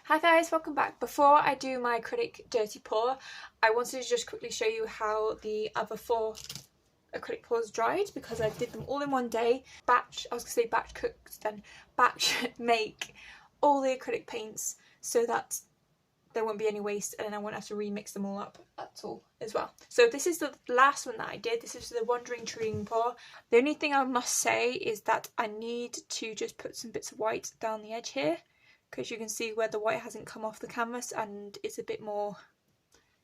Hi guys, welcome back. Before I do my acrylic dirty pour, I wanted to just quickly show you how the other 4 acrylic pours dried because I did them all in one day. Batch cooked, then batch make all the acrylic paints so that there won't be any waste and then I won't have to remix them all up at all as well. So this is the last one that I did. This is the Wandering Tree pour. The only thing I must say is that I need to just put some bits of white down the edge here, because you can see where the white hasn't come off the canvas and it's a bit more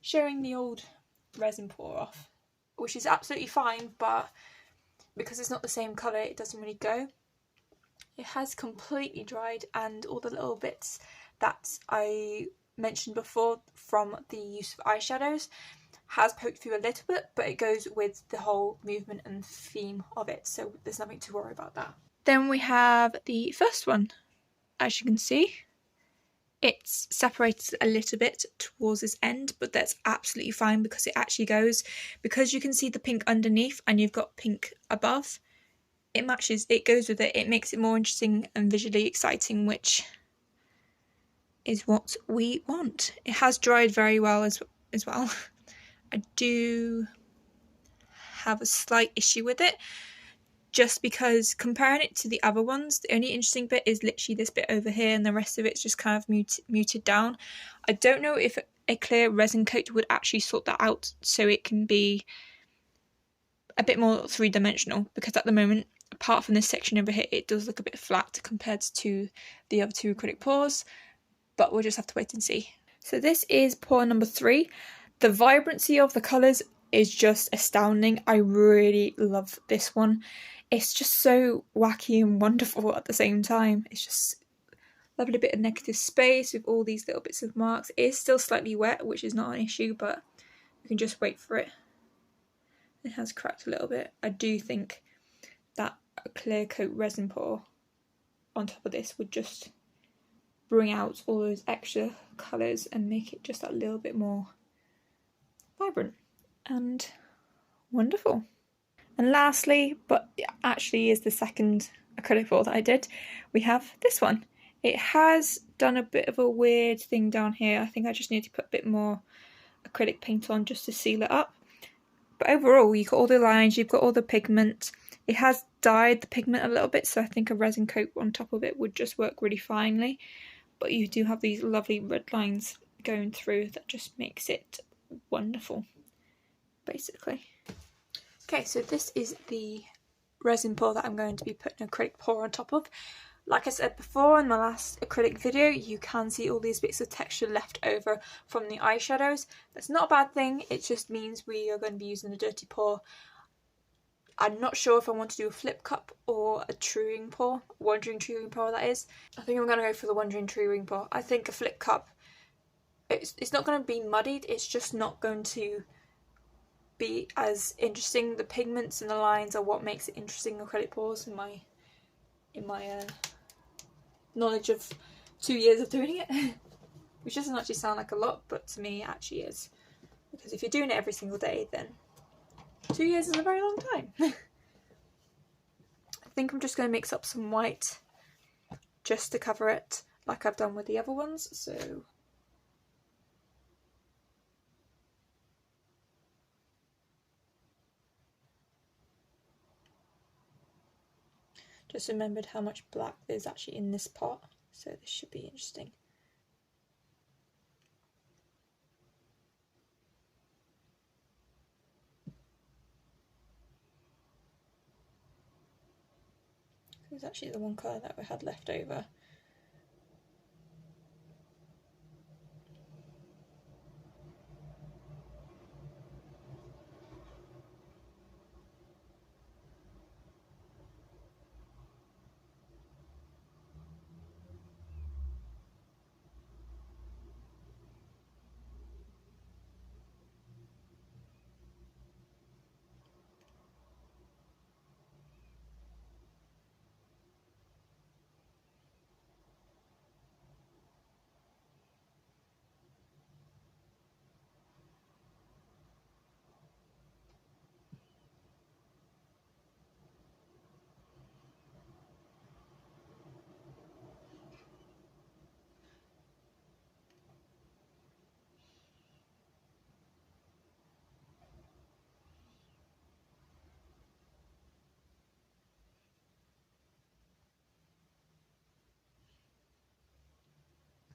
showing the old resin pour off, which is absolutely fine, but because it's not the same colour it doesn't really go. It has completely dried and all the little bits that I mentioned before from the use of eyeshadows has poked through a little bit, but it goes with the whole movement and theme of it, so there's nothing to worry about that. Then we have the first one. As you can see, it's separated a little bit towards this end, but that's absolutely fine because it actually goes, because you can see the pink underneath and you've got pink above, it matches, it goes with it, it makes it more interesting and visually exciting, which is what we want. It has dried very well as well. I do have a slight issue with it, just because comparing it to the other ones, the only interesting bit is literally this bit over here and the rest of it's just kind of muted down. I don't know if a clear resin coat would actually sort that out so it can be a bit more three-dimensional, because at the moment, apart from this section over here, it does look a bit flat compared to the other 2 acrylic pours, but we'll just have to wait and see. So this is pour number 3. The vibrancy of the colours is just astounding. I really love this one. It's just so wacky and wonderful at the same time. It's just a lovely bit of negative space with all these little bits of marks. It is still slightly wet, which is not an issue, but you can just wait for it. It has cracked a little bit. I do think that a clear coat resin pour on top of this would just bring out all those extra colours and make it just that little bit more vibrant and wonderful. And lastly, but actually is the second acrylic pour that I did, we have this one. It has done a bit of a weird thing down here. I think I just need to put a bit more acrylic paint on just to seal it up. But overall, you've got all the lines, you've got all the pigment. It has dyed the pigment a little bit, so I think a resin coat on top of it would just work really finely. But you do have these lovely red lines going through that just makes it wonderful, basically. Okay, so this is the resin pour that I'm going to be putting an acrylic pour on top of. Like I said before in my last acrylic video, you can see all these bits of texture left over from the eyeshadows. That's not a bad thing, it just means we are going to be using a dirty pour. I'm not sure if I want to do a flip cup or a true ring pour, Wandering Tree ring pour that is. I think I'm going to go for the Wandering Tree ring pour. I think a flip cup, it's not going to be muddied, it's just not going to be as interesting. The pigments and the lines are what makes it interesting acrylic pours in my knowledge of 2 years of doing it. Which doesn't actually sound like a lot, but to me it actually is. Because if you're doing it every single day, then 2 years is a very long time. I think I'm just going to mix up some white just to cover it, like I've done with the other ones, so just remembered how much black there's actually in this pot, so this should be interesting. It was actually the one colour that we had left over.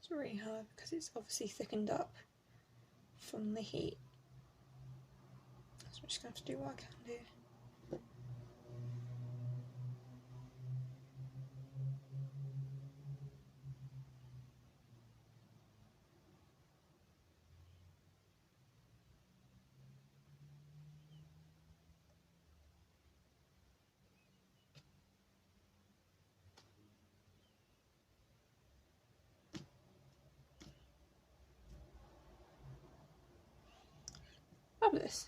It's really hard because it's obviously thickened up from the heat. So I'm just going to have to do what I can do. Fabulous.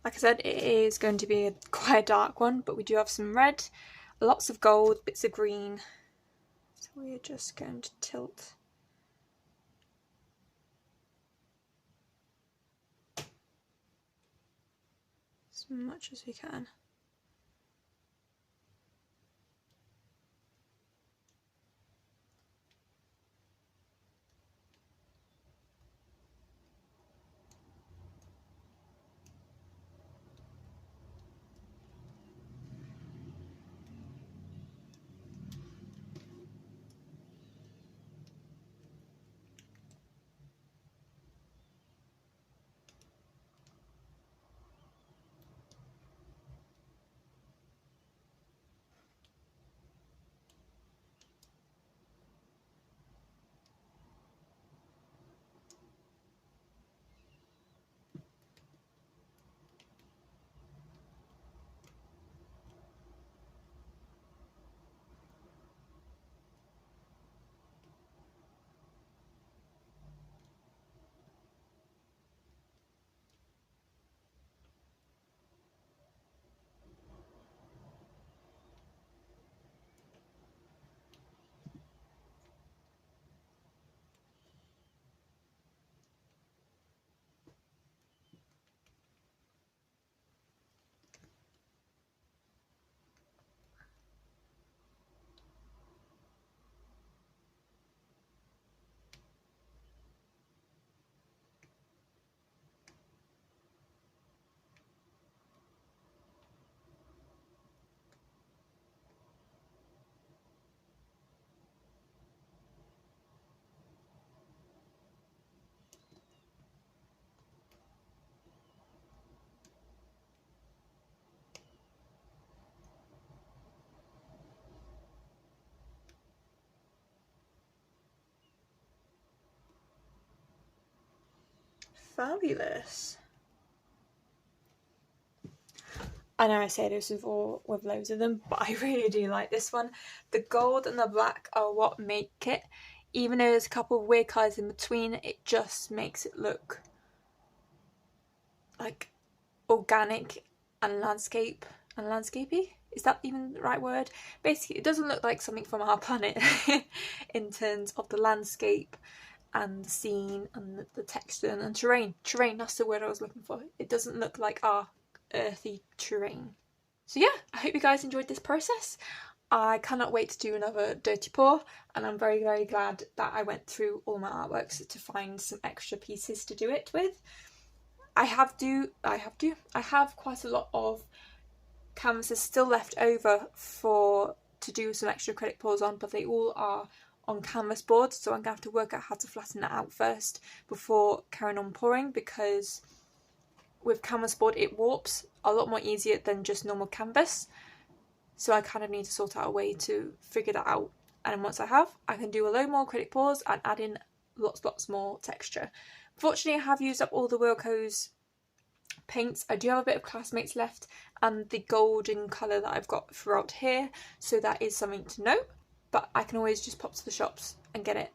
Like I said, it is going to be quite a dark one, but we do have some red, lots of gold, bits of green. So we're just going to tilt as much as we can. Fabulous. I know I say this before with loads of them, but I really do like this one. The gold and the black are what make it. Even though there's a couple of weird colours in between, it just makes it look like organic and landscapey. Is that even the right word? Basically, it doesn't look like something from our planet in terms of the landscape and the scene and the texture and terrain. Terrain, that's the word I was looking for. It doesn't look like our earthy terrain. So yeah, I hope you guys enjoyed this process. I cannot wait to do another dirty pour, and I'm very, very glad that I went through all my artworks to find some extra pieces to do it with. I have quite a lot of canvases still left over to do some extra acrylic pours on, but they all are on canvas boards, so I'm gonna have to work out how to flatten that out first before carrying on pouring, because with canvas board it warps a lot more easier than just normal canvas. So I kind of need to sort out a way to figure that out, and once I have, I can do a load more acrylic pours and add in lots more texture. Fortunately, I have used up all the Wilkos paints. I do have a bit of Classmates left and the golden colour that I've got throughout here, so that is something to note, but I can always just pop to the shops and get it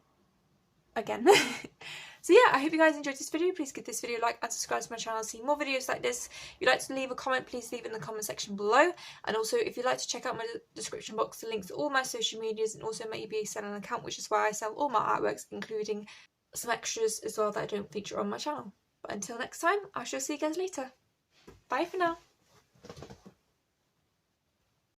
again. So yeah, I hope you guys enjoyed this video. Please give this video a like and subscribe to my channel to see more videos like this. If you'd like to leave a comment, please leave it in the comment section below. And also, if you'd like to check out my description box, the links to all my social medias and also my eBay selling account, which is where I sell all my artworks, including some extras as well that I don't feature on my channel. But until next time, I shall see you guys later. Bye for now.